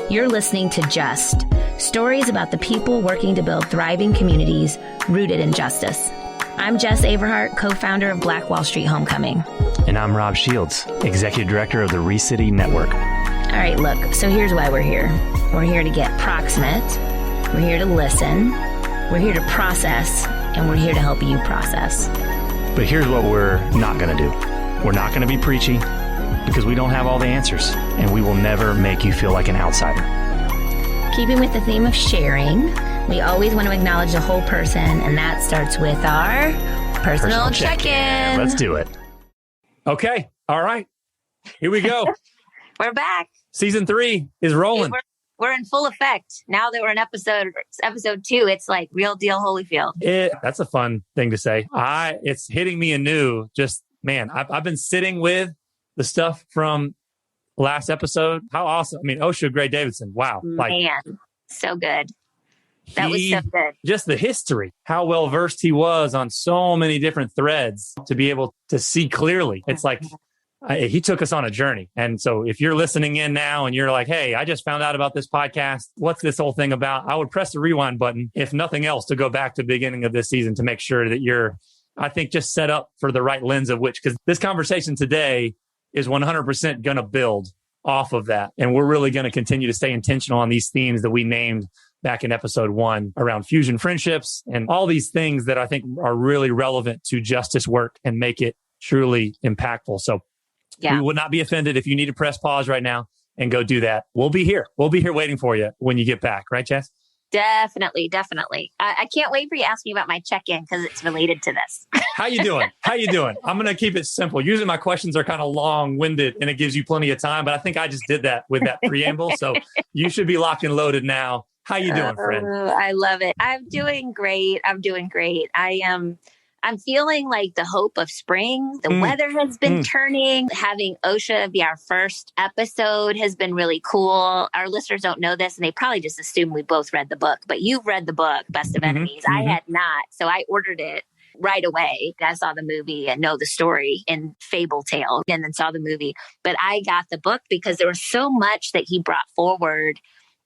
You're listening to Just, stories about the people working to build thriving communities rooted in justice. I'm Jes Averhart, co-founder of Black Wallstreet Homecoming. And I'm Rob Shields, executive director of the Recity Network. All right, look, so here's why we're here. We're here to get proximate. We're here to listen. We're here to process. And we're here to help you process. But here's what we're not going to do. We're not going to be preachy because we don't have all the answers, and we will never make you feel like an outsider. Keeping with the theme of sharing, we always want to acknowledge the whole person, and that starts with our personal check-in. Let's do it. Okay. All right. Here we go. We're back. Season 3 is rolling. We're in full effect. Now that we're in episode 2, it's like real deal Holyfield. That's a fun thing to say. It's hitting me anew. Just, man, I've been sitting with the stuff from last episode. How awesome. I mean, OSHA Gray Davidson. Wow. Man, so good. That was so good. Just the history, how well versed he was on so many different threads to be able to see clearly. It's like, he took us on a journey. And so if you're listening in now and you're like, hey, I just found out about this podcast. What's this whole thing about? I would press the rewind button, if nothing else, to go back to the beginning of this season to make sure that you're, I think, just set up for the right lens of which, because this conversation today is 100% going to build off of that. And we're really going to continue to stay intentional on these themes that we named back in episode 1 around fusion friendships and all these things that I think are really relevant to justice work and make it truly impactful. So we would not be offended if you need to press pause right now and go do that. We'll be here. We'll be here waiting for you when you get back. Right, Jes? Definitely. I can't wait for you to ask me about my check-in because it's related to this. How you doing? I'm going to keep it simple. Usually my questions are kind of long-winded and it gives you plenty of time, but I think I just did that with that preamble. So you should be locked and loaded now. How you doing, friend? I love it. I'm doing great. I'm feeling like the hope of spring. The weather has been turning. Having OSHA be our first episode has been really cool. Our listeners don't know this, and they probably just assume we both read the book. But you've read the book, Best of Enemies. I had not. So I ordered it right away. I saw the movie and know the story in Fable Tale and then saw the movie. But I got the book because there was so much that he brought forward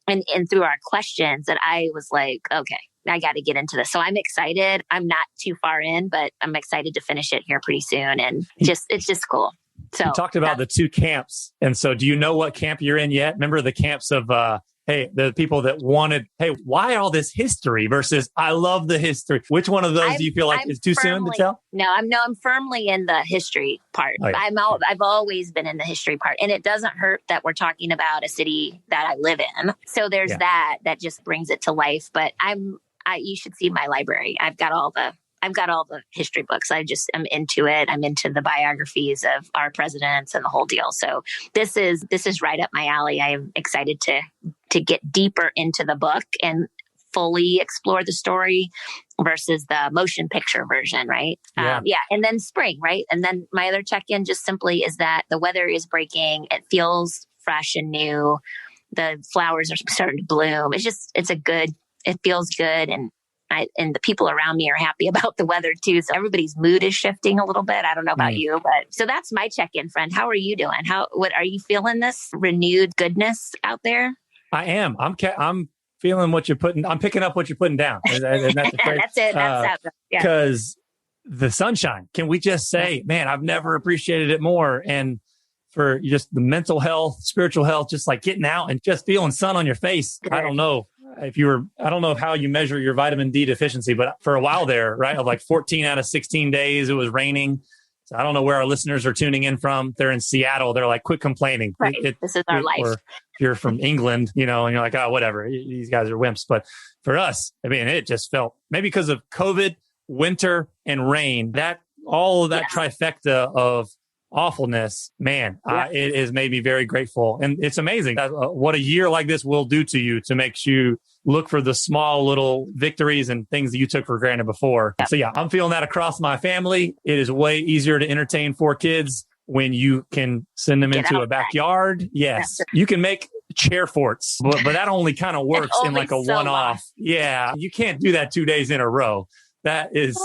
and through our questions that I was like, okay, I got to get into this. So I'm excited. I'm not too far in, but I'm excited to finish it here pretty soon. And it's just cool. So you talked about the 2 camps. And so do you know what camp you're in yet? Remember the camps of, the people that wanted, hey, why all this history versus I love the history. Which one of those do you feel like is too soon to tell? No, I'm firmly in the history part. Oh, yeah. I've always been in the history part, and it doesn't hurt that we're talking about a city that I live in. So there's that just brings it to life. But you should see my library. I've got all the history books. I'm into it. I'm into the biographies of our presidents and the whole deal. So this is right up my alley. I am excited to get deeper into the book and fully explore the story versus the motion picture version, right? Yeah. And then spring, right? And then my other check-in just simply is that the weather is breaking. It feels fresh and new. The flowers are starting to bloom. It feels good. And the people around me are happy about the weather too. So everybody's mood is shifting a little bit. I don't know about you, but so that's my check-in, friend. How are you doing? What are you feeling this renewed goodness out there? I am. I'm feeling what you're putting. I'm picking up what you're putting down. That's it. That's because the sunshine. Can we just say, man, I've never appreciated it more. And for just the mental health, spiritual health, just like getting out and just feeling sun on your face. Good. I don't know how you measure your vitamin D deficiency, but for a while there, right, of like 14 out of 16 days, it was raining. So I don't know where our listeners are tuning in from. They're in Seattle. They're like, quit complaining. Right. This is our life. Or if you're from England, and you're like, oh, whatever. These guys are wimps. But for us, I mean, it just felt maybe because of COVID, winter, and rain, all of that trifecta of awfulness, man, it has made me very grateful. And it's amazing what a year like this will do to you to make you look for the small little victories and things that you took for granted before. So I'm feeling that across my family. It is way easier to entertain 4 kids when you can send them into a backyard. Yes. You can make chair forts, but that only kind of works in like a one-off. Yeah. You can't do that 2 days in a row. That is,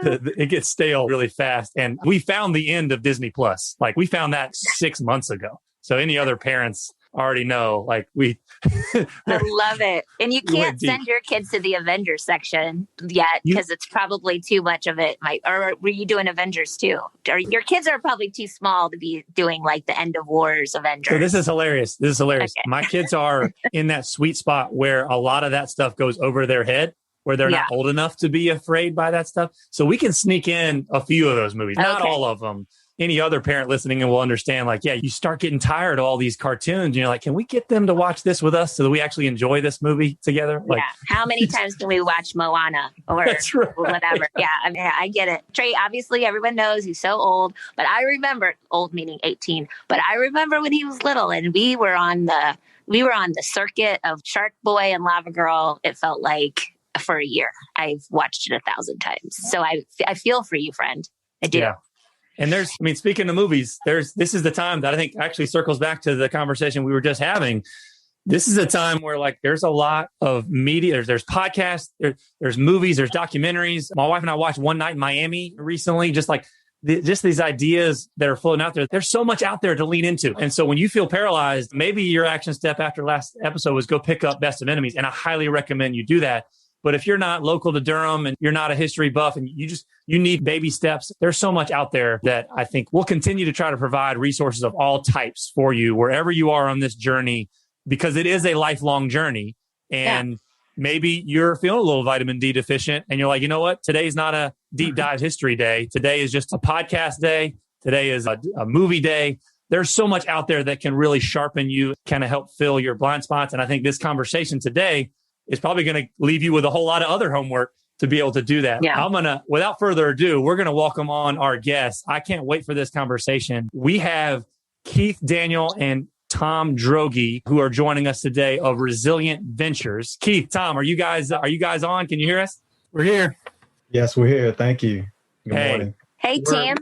it gets stale really fast. And we found the end of Disney Plus. Like we found that 6 months ago. So any other parents already know, like I love it. And you can't send your kids to the Avengers section yet because it's probably too much of it. Or were you doing Avengers too? Or your kids are probably too small to be doing like the End of Wars Avengers. So this is hilarious. Okay. My kids are in that sweet spot where a lot of that stuff goes over their head, where they're not old enough to be afraid by that stuff. So we can sneak in a few of those movies, not all of them. Any other parent listening and will understand, like, you start getting tired of all these cartoons. And you're like, can we get them to watch this with us so that we actually enjoy this movie together? Like, how many times can we watch Moana or whatever? I mean, I get it. Trey, obviously everyone knows he's so old, but I remember, old meaning 18, but I remember when he was little and we were on the circuit of Shark Boy and Lava Girl. It felt like for a year. I've watched it 1,000 times. So I feel for you, friend. I do. Yeah. And speaking of movies, this is the time that I think actually circles back to the conversation we were just having. This is a time where like there's a lot of media. There's podcasts, there's movies, there's documentaries. My wife and I watched One Night in Miami recently, just like just these ideas that are floating out there. There's so much out there to lean into. And so when you feel paralyzed, maybe your action step after last episode was go pick up Best of Enemies. And I highly recommend you do that. But if you're not local to Durham and you're not a history buff and you need baby steps, there's so much out there that I think we'll continue to try to provide resources of all types for you wherever you are on this journey, because it is a lifelong journey. And maybe you're feeling a little vitamin D deficient and you're like, you know what? Today's not a deep dive history day. Today is just a podcast day. Today is a movie day. There's so much out there that can really sharpen you, kind of help fill your blind spots. And I think this conversation today is probably going to leave you with a whole lot of other homework to be able to do that. Yeah. Without further ado, we're going to welcome on our guests. I can't wait for this conversation. We have Keith Daniel and Tom Droege, who are joining us today of Resilient Ventures. Keith, Tom, are you guys on? Can you hear us? We're here. Yes, we're here. Thank you. Good morning. Hey, Tim.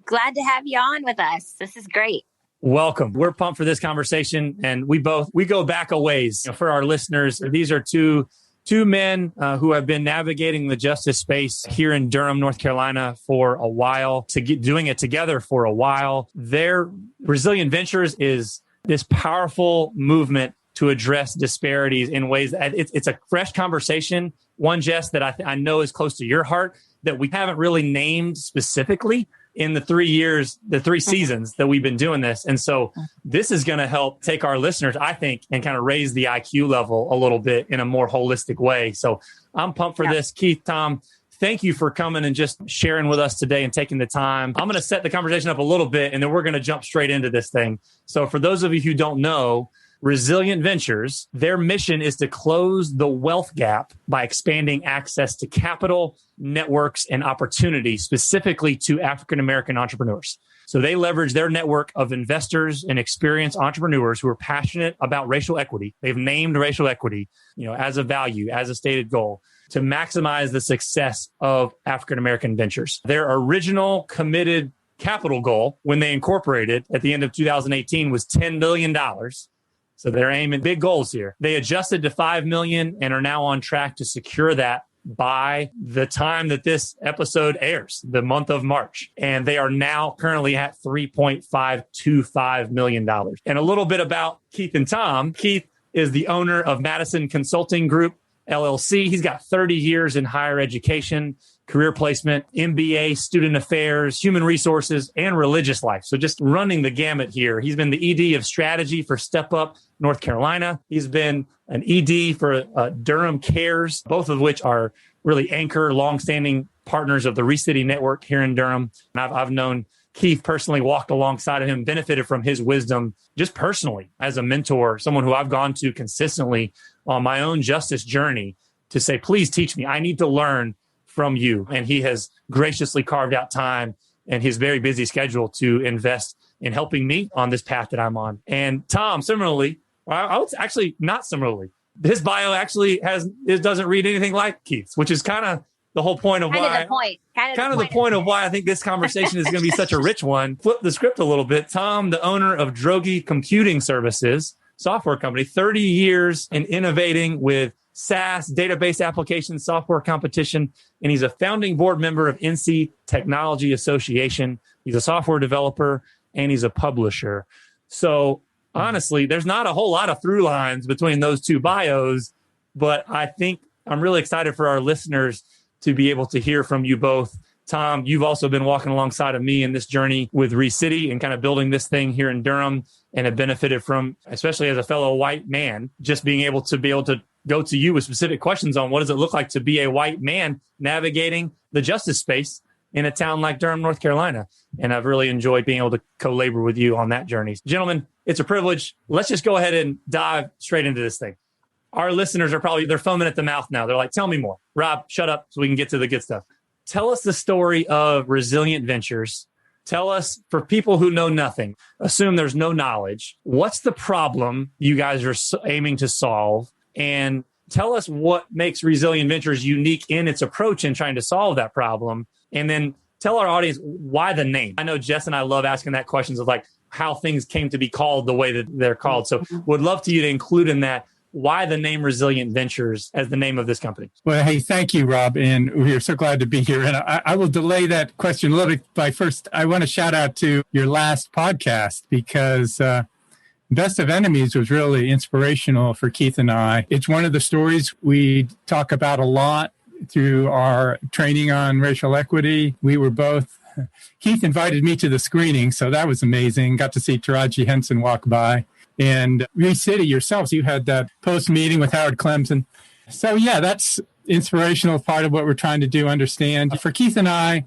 Glad to have you on with us. This is great. Welcome. We're pumped for this conversation, and we go back a ways. For our listeners, these are two men who have been navigating the justice space here in Durham, North Carolina for a while, doing it together for a while. Their Resilient Ventures is this powerful movement to address disparities in ways that it's a fresh conversation. One, Jess, that I know is close to your heart that we haven't really named specifically in the 3 years, the 3 seasons that we've been doing this. And so this is going to help take our listeners, I think, and kind of raise the IQ level a little bit in a more holistic way. So I'm pumped for this. Keith, Tom, thank you for coming and just sharing with us today and taking the time. I'm going to set the conversation up a little bit, and then we're going to jump straight into this thing. So for those of you who don't know, Resilient Ventures, their mission is to close the wealth gap by expanding access to capital, networks, and opportunity, specifically to African-American entrepreneurs. So they leverage their network of investors and experienced entrepreneurs who are passionate about racial equity. They've named racial equity, as a value, as a stated goal, to maximize the success of African-American ventures. Their original committed capital goal when they incorporated at the end of 2018 was $10 million. So they're aiming big goals here. They adjusted to $5 million and are now on track to secure that by the time that this episode airs, the month of March. And they are now currently at $3.525 million. And a little bit about Keith and Tom. Keith is the owner of Madison Consulting Group, LLC. He's got 30 years in higher education, career placement, MBA, student affairs, human resources, and religious life. So just running the gamut here. He's been the ED of strategy for Step Up North Carolina. He's been an ED for Durham Cares, both of which are really anchor, longstanding partners of the Recity Network here in Durham. And I've known Keith personally, walked alongside of him, benefited from his wisdom just personally as a mentor, someone who I've gone to consistently on my own justice journey to say, please teach me. I need to learn from you. And he has graciously carved out time in his very busy schedule to invest in helping me on this path that I'm on. And Tom, similarly, I would actually not similarly. His bio actually doesn't read anything like Keith's, which is kind of the whole point of why. The point of why I think this conversation is going to be such a rich one. Flip the script a little bit. Tom, the owner of Droege Computing Services, software company, 30 years in innovating with SaaS, database application software competition, and he's a founding board member of NC Technology Association. He's a software developer and he's a publisher. So honestly, there's not a whole lot of through lines between those two bios, but I think I'm really excited for our listeners to be able to hear from you both. Tom, you've also been walking alongside of me in this journey with Recity and kind of building this thing here in Durham, and have benefited from, especially as a fellow white man, just being able to go to you with specific questions on what does it look like to be a white man navigating the justice space in a town like Durham, North Carolina. And I've really enjoyed being able to co-labor with you on that journey. Gentlemen, it's a privilege. Let's just go ahead and dive straight into this thing. Our listeners are they're foaming at the mouth now. They're like, tell me more. Rob, shut up so we can get to the good stuff. Tell us the story of Resilient Ventures. Tell us, for people who know nothing, assume there's no knowledge, what's the problem you guys are aiming to solve? And tell us what makes Resilient Ventures unique in its approach in trying to solve that problem. And then tell our audience why the name. I know Jes and I love asking that questions of like how things came to be called the way that they're called. So would love to you to include in that why the name Resilient Ventures as the name of this company. Well, hey, thank you, Rob. And we're so glad to be here. And I will delay that question a little bit by first. I want to shout out to your last podcast because Best of Enemies was really inspirational for Keith and I. It's one of the stories we talk about a lot through our training on racial equity. We were both, Keith invited me to the screening, so that was amazing. Got to see Taraji Henson walk by. And Recity yourselves, you had that post-meeting with Howard Clemson. So yeah, that's inspirational part of what we're trying to do, understand. For Keith and I,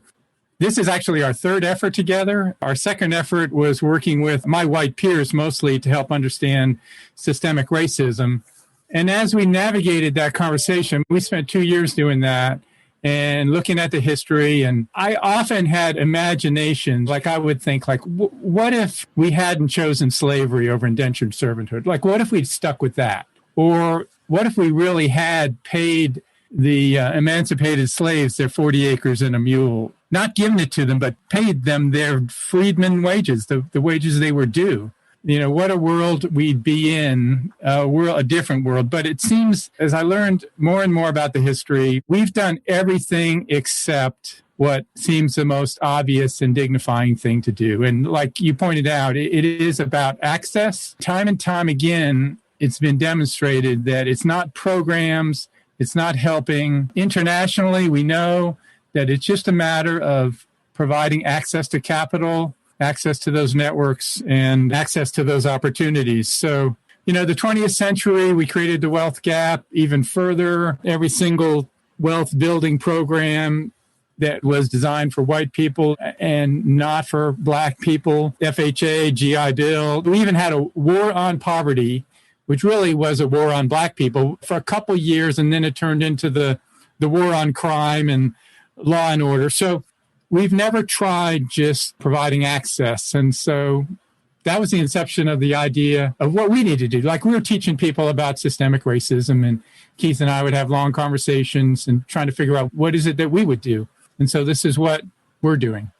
this is actually our third effort together. Our second effort was working with my white peers mostly to help understand systemic racism. And as we navigated that conversation, we spent 2 years doing that and looking at the history. And I often had imaginations, like I would think, like, what if we hadn't chosen slavery over indentured servanthood? Like, what if we'd stuck with that? Or what if we really had paid the emancipated slaves their 40 acres and a mule? Not given it to them, but paid them their freedmen wages, the wages they were due. You know, what a world we'd be in, a different world. But it seems, as I learned more and more about the history, we've done everything except what seems the most obvious and dignifying thing to do. And like you pointed out, it is about access. Time and time again, it's been demonstrated that it's not programs, it's not helping. Internationally, we know that it's just a matter of providing access to capital, access to those networks, and access to those opportunities. So, you know, the 20th century, we created the wealth gap even further. Every single wealth building program that was designed for white people and not for Black people, FHA, GI Bill. We even had a war on poverty, which really was a war on Black people for a couple years, and then it turned into the war on crime and law and order. So we've never tried just providing access. And so that was the inception of the idea of what we need to do. Like, we were teaching people about systemic racism, and Keith and I would have long conversations and trying to figure out what is it that we would do. And so this is what we're doing.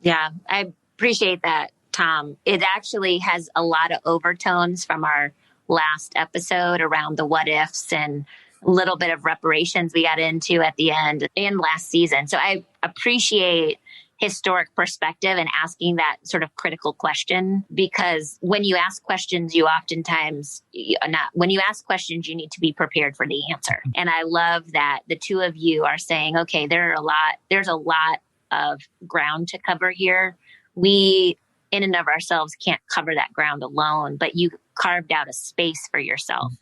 Yeah, I appreciate that, Tom. It actually has a lot of overtones from our last episode around the what ifs and a little bit of reparations we got into at the end and last season. So I appreciate historic perspective and asking that sort of critical question, because when you ask questions, you oftentimes when you ask questions, you need to be prepared for the answer. And I love that the two of you are saying, okay, there's a lot of ground to cover here. We in and of ourselves can't cover that ground alone, but you carved out a space for yourself.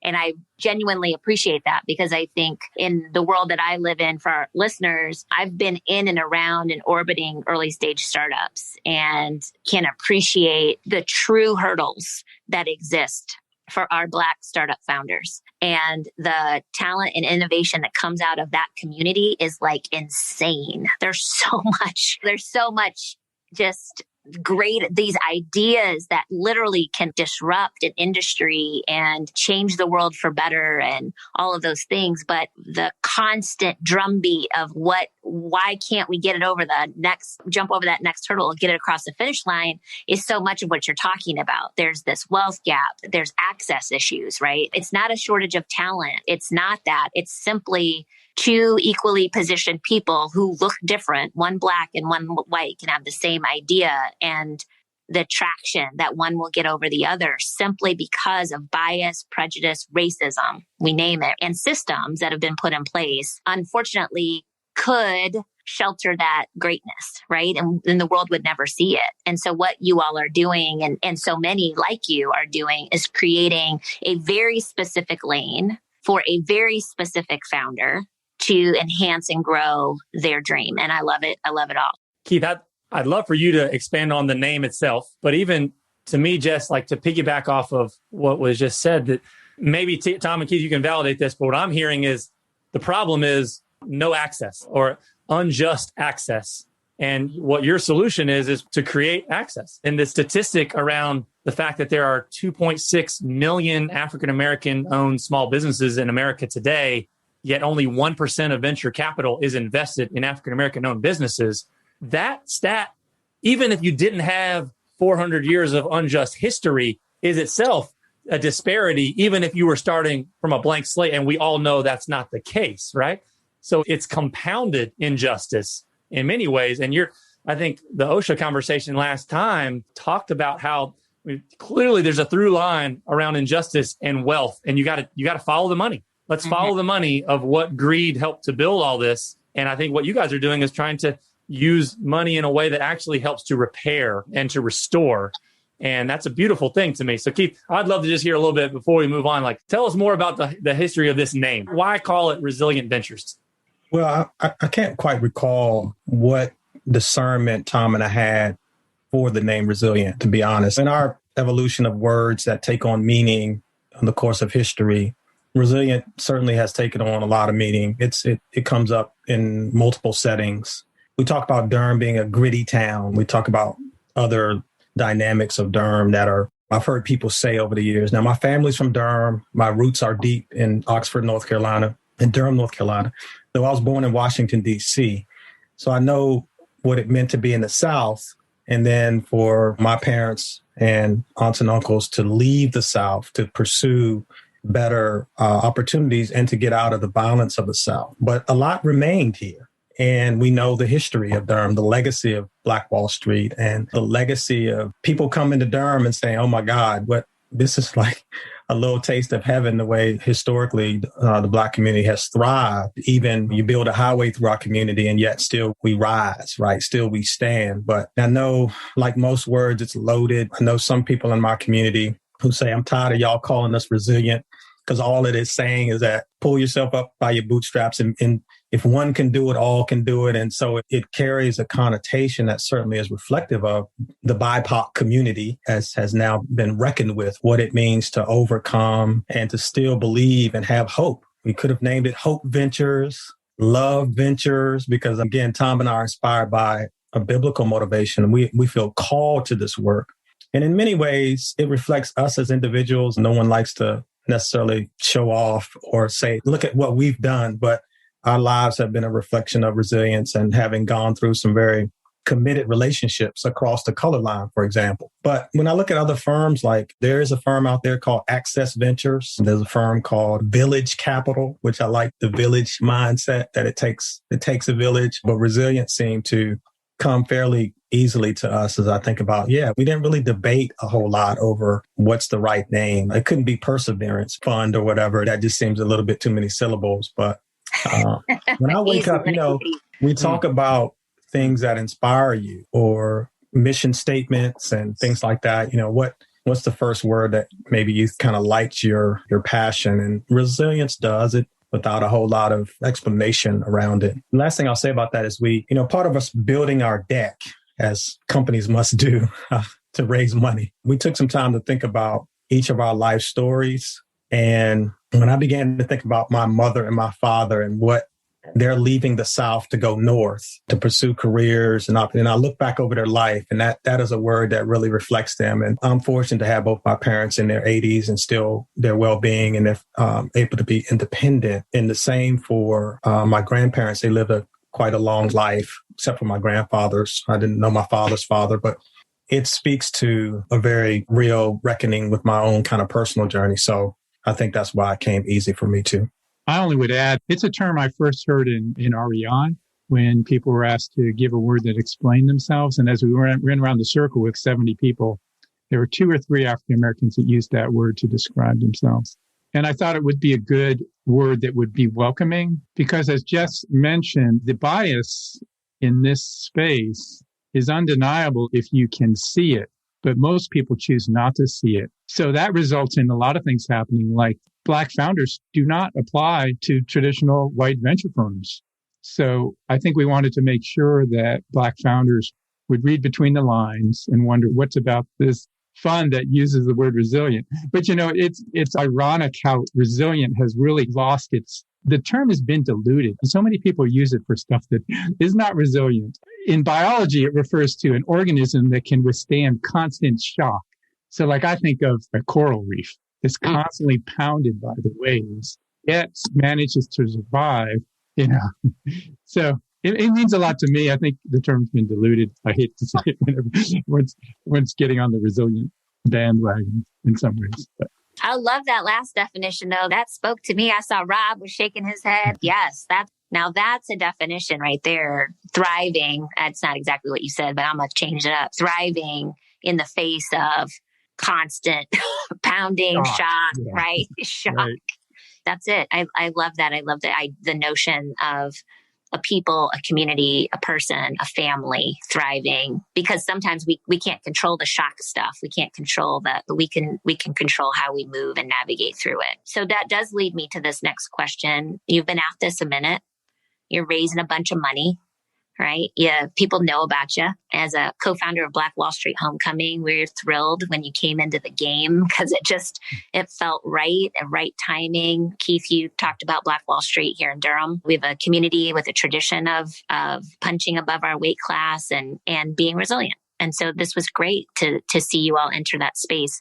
And I genuinely appreciate that, because I think in the world that I live in, for our listeners, I've been in and around and orbiting early stage startups and can appreciate the true hurdles that exist for our Black startup founders. And the talent and innovation that comes out of that community is like insane. There's so much just great, these ideas that literally can disrupt an industry and change the world for better and all of those things. But the constant drumbeat of why can't we get it over jump over that next hurdle, get it across the finish line, is so much of what you're talking about. There's this wealth gap, there's access issues, right? It's not a shortage of talent. It's not that. It's simply two equally positioned people who look different, one Black and one white, can have the same idea. And the traction that one will get over the other simply because of bias, prejudice, racism, we name it, and systems that have been put in place, unfortunately, could shelter that greatness, right? And the world would never see it. And so what you all are doing, and so many like you are doing, is creating a very specific lane for a very specific founder to enhance and grow their dream. And I love it. I love it all. Keith, I'd love for you to expand on the name itself, but even to me, Jess, like to piggyback off of what was just said, that maybe Tom and Keith, you can validate this, but what I'm hearing is the problem is no access or unjust access. And what your solution is to create access. And the statistic around the fact that there are 2.6 million African-American owned small businesses in America today, yet only 1% of venture capital is invested in African-American owned businesses. That stat, even if you didn't have 400 years of unjust history, is itself a disparity, even if you were starting from a blank slate. And we all know that's not the case, right? So it's compounded injustice in many ways. And I think the OSHA conversation last time talked about how clearly there's a through line around injustice and wealth, and you got to follow the money. Let's follow the money of what greed helped to build all this. And I think what you guys are doing is trying to use money in a way that actually helps to repair and to restore. And that's a beautiful thing to me. So Keith, I'd love to just hear a little bit before we move on. Like, tell us more about the history of this name. Why call it Resilient Ventures? Well, I can't quite recall what discernment Tom and I had for the name Resilient, to be honest. In our evolution of words that take on meaning in the course of history, Resilient certainly has taken on a lot of meaning. It comes up in multiple settings. We talk about Durham being a gritty town. We talk about other dynamics of Durham I've heard people say over the years. Now, my family's from Durham. My roots are deep in Oxford, North Carolina, and Durham, North Carolina. Though I was born in Washington, D.C. So I know what it meant to be in the South. And then for my parents and aunts and uncles to leave the South to pursue better opportunities and to get out of the violence of the South. But a lot remained here. And we know the history of Durham, the legacy of Black Wall Street, and the legacy of people coming to Durham and saying, oh, my God, this is like a little taste of heaven, the way historically the Black community has thrived. Even you build a highway through our community and yet still we rise, right? Still we stand. But I know, like most words, it's loaded. I know some people in my community who say, I'm tired of y'all calling us resilient, because all it is saying is that pull yourself up by your bootstraps, and if one can do it, all can do it. And so it carries a connotation that certainly is reflective of the BIPOC community, as has now been reckoned with, what it means to overcome and to still believe and have hope. We could have named it Hope Ventures, Love Ventures, because again, Tom and I are inspired by a biblical motivation. We feel called to this work. And in many ways, it reflects us as individuals. No one likes to necessarily show off or say, look at what we've done, but our lives have been a reflection of resilience and having gone through some very committed relationships across the color line, for example. But when I look at other firms, like there is a firm out there called Access Ventures. There's a firm called Village Capital, which I like the village mindset that it takes a village, but resilience seemed to come fairly easily to us as I think about, we didn't really debate a whole lot over what's the right name. It couldn't be Perseverance Fund or whatever. That just seems a little bit too many syllables. But when I wake up, we talk about things that inspire you or mission statements and things like that. What's the first word that maybe you kind of lights your passion? And resilience does it without a whole lot of explanation around it. The last thing I'll say about that is part of us building our deck, as companies must do to raise money. We took some time to think about each of our life stories. And when I began to think about my mother and my father and what they're leaving the South to go north to pursue careers, and I look back over their life, and that is a word that really reflects them. And I'm fortunate to have both my parents in their 80s and still their well-being, and they're able to be independent. And the same for my grandparents. They lived quite a long life, except for my grandfather's. I didn't know my father's father, but it speaks to a very real reckoning with my own kind of personal journey. So I think that's why it came easy for me too. I only would add, it's a term I first heard in REON. when people were asked to give a word that explained themselves. And as we ran around the circle with 70 people, there were 2 or 3 African Americans that used that word to describe themselves. And I thought it would be a good word that would be welcoming because, as Jes mentioned, the bias in this space is undeniable if you can see it, but most people choose not to see it. So that results in a lot of things happening, like Black founders do not apply to traditional white venture firms. So I think we wanted to make sure that Black founders would read between the lines and wonder what's about this fund that uses the word resilient. But, it's ironic how resilient has really lost the term has been diluted. So many people use it for stuff that is not resilient. In biology, it refers to an organism that can withstand constant shock. So like I think of a coral reef that's constantly pounded by the waves, yet manages to survive, So it means a lot to me. I think the term's been diluted. I hate to say it whenever one's getting on the resilient bandwagon in some ways. But. I love that last definition, though. That spoke to me. I saw Rob was shaking his head. Yes, that's a definition right there. Thriving. That's not exactly what you said, but I'm going to change it up. Thriving in the face of constant pounding, shock, right? Shock. Right. That's it. I love that. I love the notion of a people, a community, a person, a family thriving, because sometimes we can't control the shock stuff. We can't control that, but we can control how we move and navigate through it. So that does lead me to this next question. You've been at this a minute. You're raising a bunch of money, right? Yeah, people know about you as a co-founder of Black Wallstreet Homecoming. We're thrilled when you came into the game because it felt right and right timing. Keith, you talked about Black Wallstreet here in Durham. We have a community with a tradition of punching above our weight class and being resilient. And so this was great to see you all enter that space.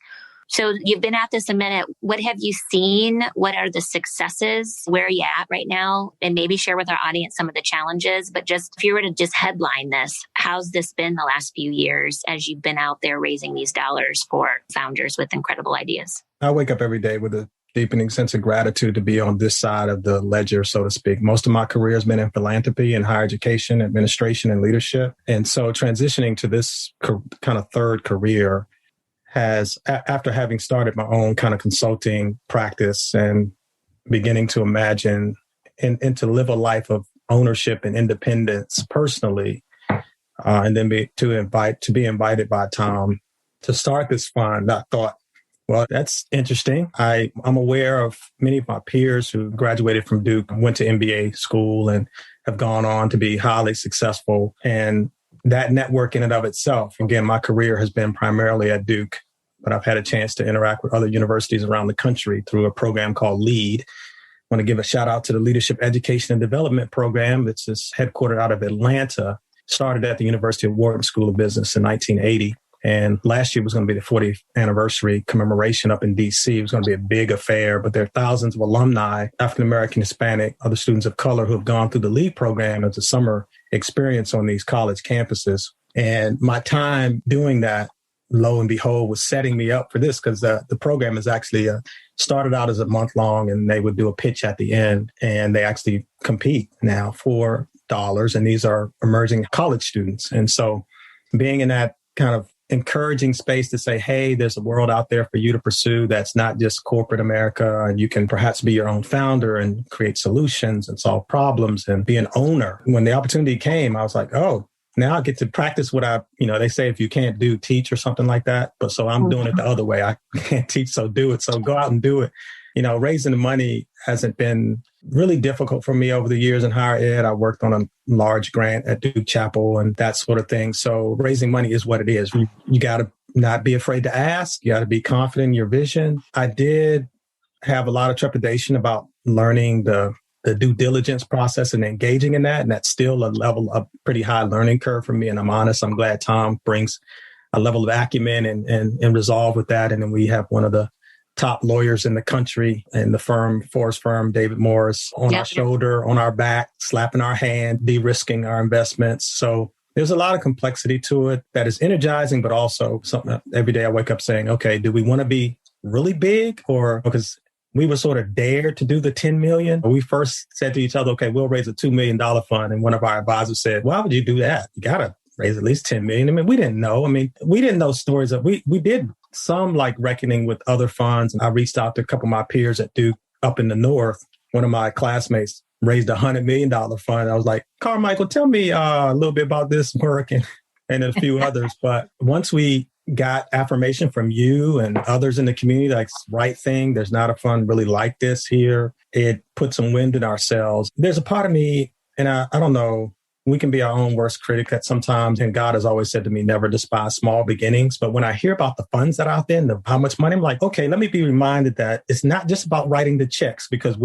So you've been at this a minute. What have you seen? What are the successes? Where are you at right now? And maybe share with our audience some of the challenges. But just if you were to just headline this, how's this been the last few years as you've been out there raising these dollars for founders with incredible ideas? I wake up every day with a deepening sense of gratitude to be on this side of the ledger, so to speak. Most of my career has been in philanthropy and higher education, administration, and leadership. And so transitioning to this kind of third career has, after having started my own kind of consulting practice and beginning to imagine and to live a life of ownership and independence personally, and then be invited by Tom to start this fund, I thought, well, that's interesting. I'm aware of many of my peers who graduated from Duke, went to MBA school, and have gone on to be highly successful. And that network in and of itself, again, my career has been primarily at Duke, but I've had a chance to interact with other universities around the country through a program called LEAD. I want to give a shout out to the Leadership Education and Development Program. It's headquartered out of Atlanta, started at the University of Wharton School of Business in 1980. And last year was going to be the 40th anniversary commemoration up in D.C. It was going to be a big affair, but there are thousands of alumni, African-American, Hispanic, other students of color who have gone through the LEAD program as a summer experience on these college campuses. And my time doing that, lo and behold, was setting me up for this because the program is actually started out as a month long, and they would do a pitch at the end, and they actually compete now for dollars. And these are emerging college students. And so being in that kind of encouraging space to say, hey, there's a world out there for you to pursue that's not just corporate America, and you can perhaps be your own founder and create solutions and solve problems and be an owner. When the opportunity came, I was like, oh, now I get to practice what they say if you can't do, teach or something like that. But so I'm doing it the other way. I can't teach, so do it. So go out and do it. Raising the money hasn't been really difficult for me over the years in higher ed. I worked on a large grant at Duke Chapel and that sort of thing. So raising money is what it is. You got to not be afraid to ask. You got to be confident in your vision. I did have a lot of trepidation about learning the due diligence process and engaging in that. And that's still a pretty high learning curve for me. And I'm honest, I'm glad Tom brings a level of acumen and resolve with that. And then we have one of the top lawyers in the country and the Forrest firm, David Morris, on our shoulder, on our back, slapping our hand, de-risking our investments. So there's a lot of complexity to it that is energizing, but also something every day I wake up saying, okay, do we want to be really big? Or because we were sort of dared to do the 10 million. We first said to each other, okay, we'll raise a $2 million fund. And one of our advisors said, why would you do that? You got to raise at least 10 million. I mean, we didn't know. We didn't know stories of, we did some like reckoning with other funds. I reached out to a couple of my peers at Duke up in the North. One of my classmates raised a $100 million fund. I was like, Carmichael, tell me a little bit about this work and a few others. But once we got affirmation from you and others in the community, like, right thing, there's not a fund really like this here. It put some wind in our sails. There's a part of me, and I don't know, we can be our own worst critic at sometimes. And God has always said to me, never despise small beginnings. But when I hear about the funds that are out there and how much money, I'm like, okay, let me be reminded that it's not just about writing the checks, because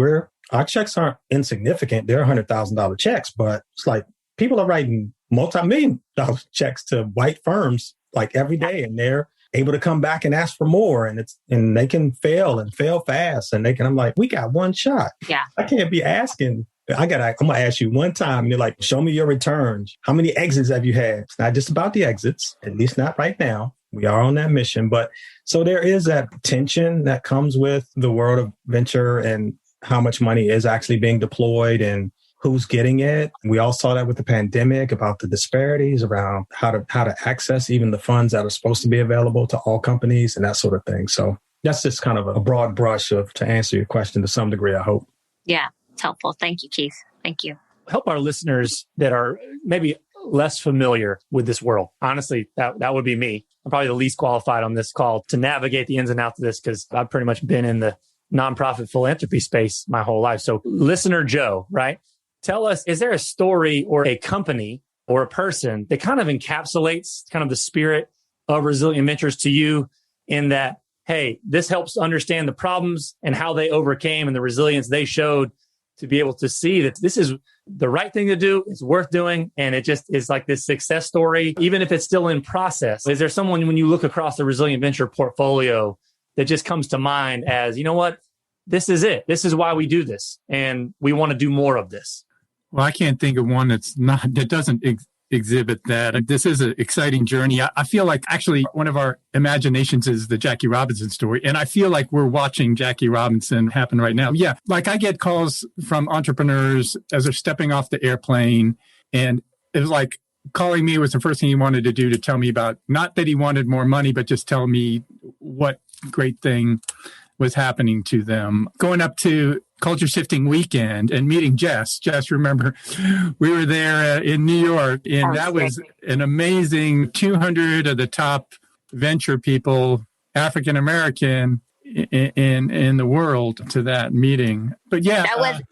our checks aren't insignificant. They're $100,000 checks, but it's like people are writing multi-million-dollar checks to white firms like every day, and they're able to come back and ask for more, and they can fail and fail fast, and I'm like, we got one shot. Yeah, I can't be asking. I'm gonna ask you one time. And you're like, show me your returns. How many exits have you had? It's not just about the exits, at least not right now. We are on that mission, but so there is that tension that comes with the world of venture and how much money is actually being deployed and who's getting it. We all saw that with the pandemic about the disparities around how to access even the funds that are supposed to be available to all companies and that sort of thing. So that's just kind of a broad brush to answer your question to some degree, I hope. Yeah, it's helpful. Thank you, Keith. Thank you. Help our listeners that are maybe less familiar with this world. Honestly, that would be me. I'm probably the least qualified on this call to navigate the ins and outs of this, because I've pretty much been in the nonprofit philanthropy space my whole life. So listener Joe, right? Tell us, is there a story or a company or a person that kind of encapsulates kind of the spirit of Resilient Ventures to you, in that, hey, this helps understand the problems and how they overcame and the resilience they showed to be able to see that this is the right thing to do, it's worth doing, and it just is like this success story, even if it's still in process? Is there someone, when you look across the Resilient Venture portfolio, that just comes to mind as, you know what, this is it. This is why we do this, and we want to do more of this? Well, I can't think of one that doesn't exhibit that. This is an exciting journey. I feel like actually one of our imaginations is the Jackie Robinson story. And I feel like we're watching Jackie Robinson happen right now. Yeah. Like I get calls from entrepreneurs as they're stepping off the airplane. And it was like calling me was the first thing he wanted to do, to tell me about, not that he wanted more money, but just tell me what great thing was happening to them. Going up to Culture Shifting Weekend and meeting Jes. Jes, remember, we were there in New York, and that was an amazing 200 of the top venture people, African American, in the world to that meeting. But yeah.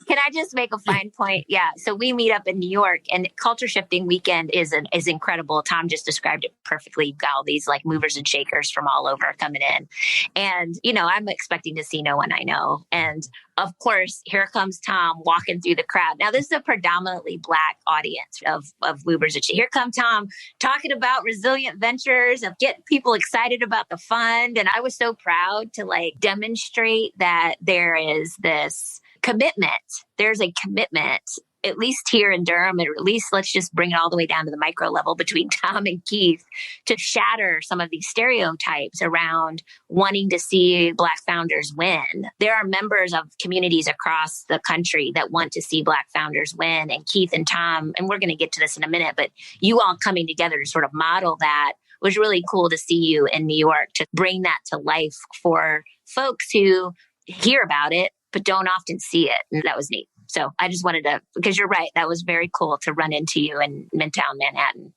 Can I just make a fine point? Yeah. So we meet up in New York, and Culture Shifting Weekend is incredible. Tom just described it perfectly. You've got all these like movers and shakers from all over coming in. And, I'm expecting to see no one I know. And of course, here comes Tom walking through the crowd. Now, this is a predominantly Black audience of movers and shakers. Here comes Tom talking about Resilient Ventures and getting people excited about the fund. And I was so proud to demonstrate that there is this commitment. There's a commitment, at least here in Durham, or at least let's just bring it all the way down to the micro level between Tom and Keith, to shatter some of these stereotypes around wanting to see Black founders win. There are members of communities across the country that want to see Black founders win. And Keith and Tom, and we're going to get to this in a minute, but you all coming together to sort of model that was really cool to see you in New York, to bring that to life for folks who hear about it, but don't often see it. And that was neat. So I just wanted to, because you're right, that was very cool to run into you in Midtown Manhattan.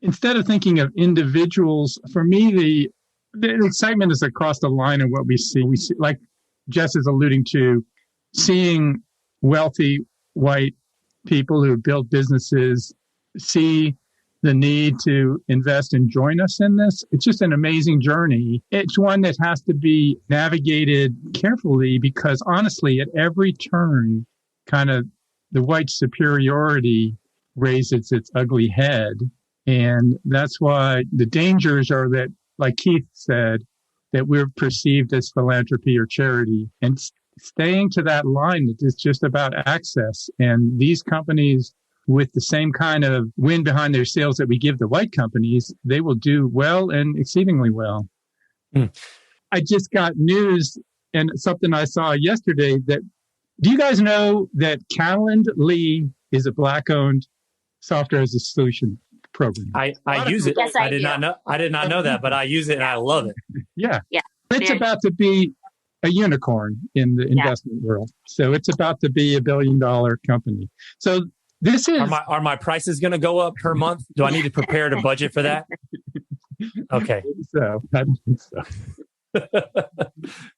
Instead of thinking of individuals, for me, the excitement is across the line of what we see. We see, like Jes is alluding to, seeing wealthy white people who build businesses see the need to invest and join us in this. It's just an amazing journey. It's one that has to be navigated carefully, because honestly, at every turn, kind of the white superiority raises its ugly head. And that's why the dangers are that, like Keith said, that we're perceived as philanthropy or charity. And staying to that line, it's just about access. And these companies, with the same kind of wind behind their sails that we give the white companies, they will do well and exceedingly well. I just got news and something I saw yesterday that, do you guys know that Calendly is a Black-owned software as a solution program? I use it. Yes, I did not know that, but I use it and I love it. Yeah. Yeah. It's about to be a unicorn in the investment world. So it's about to be $1 billion company. So this is... Are my prices going to go up per month? Do I need to prepare to budget for that? Okay. I think so.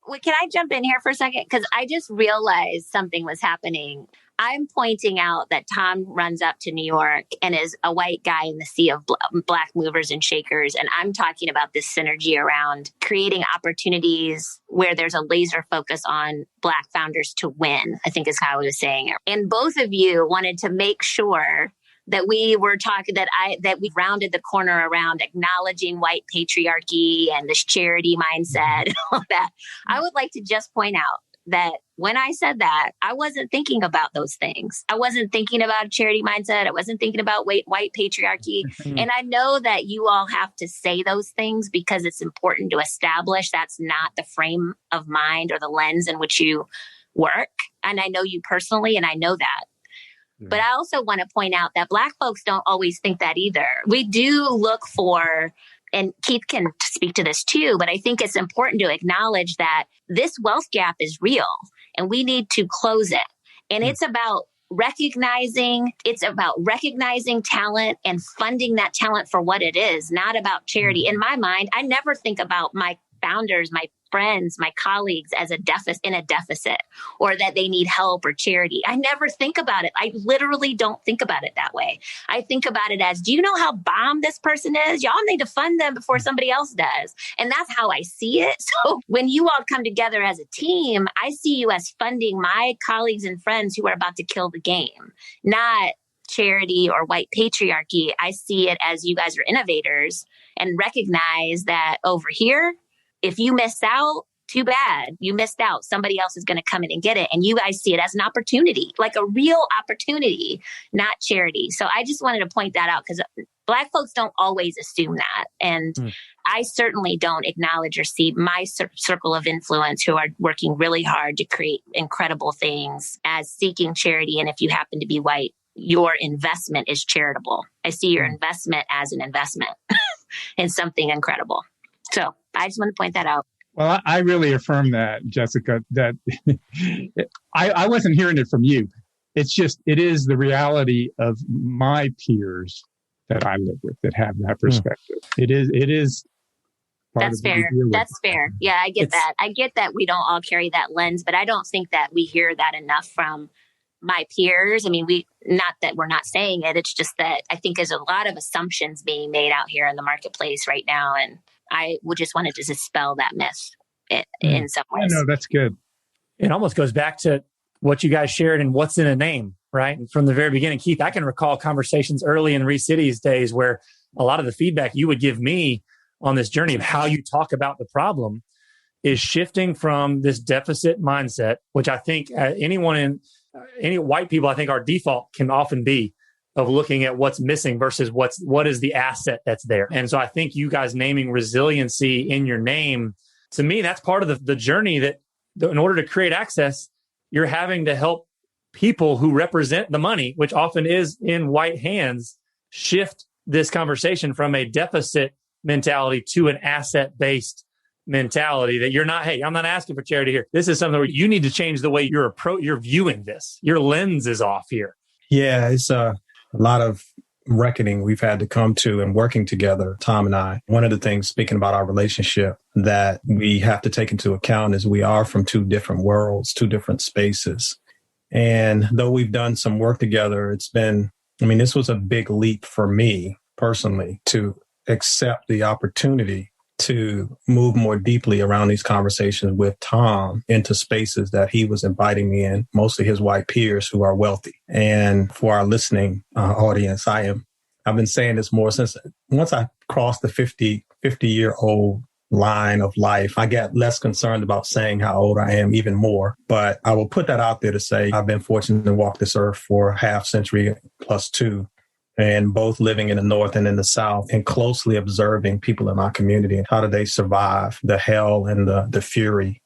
Wait, can I jump in here for a second? Because I just realized something was happening. I'm pointing out that Tom runs up to New York and is a white guy in the sea of black movers and shakers. And I'm talking about this synergy around creating opportunities where there's a laser focus on Black founders to win, I think is how I was saying it. And both of you wanted to make sure that we were talking, that we rounded the corner around acknowledging white patriarchy and this charity mindset and all that. I would like to just point out that when I said that, I wasn't thinking about those things. I wasn't thinking about a charity mindset. I wasn't thinking about white patriarchy. And I know that you all have to say those things because it's important to establish that's not the frame of mind or the lens in which you work. And I know you personally, and I know that. But I also want to point out that Black folks don't always think that either. We do look for, and Keith can speak to this too, but I think it's important to acknowledge that this wealth gap is real and we need to close it. And it's about recognizing talent and funding that talent for what it is, not about charity. In my mind, I never think about my founders, my friends, my colleagues as a deficit or that they need help or charity. I never think about it. I literally don't think about it that way. I think about it as, do you know how bomb this person is? Y'all need to fund them before somebody else does. And that's how I see it. So when you all come together as a team, I see you as funding my colleagues and friends who are about to kill the game, not charity or white patriarchy. I see it as you guys are innovators and recognize that over here, if you miss out, too bad. You missed out. Somebody else is going to come in and get it. And you guys see it as an opportunity, like a real opportunity, not charity. So I just wanted to point that out because Black folks don't always assume that. And I certainly don't acknowledge or see my circle of influence who are working really hard to create incredible things as seeking charity. And if you happen to be white, your investment is charitable. I see your investment as an investment in something incredible. So I just want to point that out. Well, I really affirm that, Jessica, that I wasn't hearing it from you. It is the reality of my peers that I live with that have that perspective. It is. That's fair. That's fair. Yeah, I get that. I get that we don't all carry that lens, but I don't think that we hear that enough from my peers. I mean, not that we're not saying it. It's just that I think there's a lot of assumptions being made out here in the marketplace right now. And I would just wanted to dispel that myth in some ways. No, that's good. It almost goes back to what you guys shared and what's in a name, right? And from the very beginning, Keith, I can recall conversations early in Recity's days where a lot of the feedback you would give me on this journey of how you talk about the problem is shifting from this deficit mindset, which I think any white people, I think our default can often be of looking at what's missing versus what is the asset that's there. And so I think you guys naming resiliency in your name, to me, that's part of the journey that in order to create access, you're having to help people who represent the money, which often is in white hands, shift this conversation from a deficit mentality to an asset-based mentality that you're not, hey, I'm not asking for charity here. This is something where you need to change the way you're viewing this. Your lens is off here. Yeah, it's a lot of reckoning we've had to come to and working together, Tom and I. One of the things, speaking about our relationship, that we have to take into account is we are from two different worlds, two different spaces. And though we've done some work together, this was a big leap for me personally to accept the opportunity to move more deeply around these conversations with Tom into spaces that he was inviting me in, mostly his white peers who are wealthy. And for our listening audience, I've been saying this more since once I crossed the 50-year-old line of life, I get less concerned about saying how old I am even more. But I will put that out there to say I've been fortunate to walk this earth for half century plus two. And both living in the North and in the South and closely observing people in my community and how do they survive the hell and the fury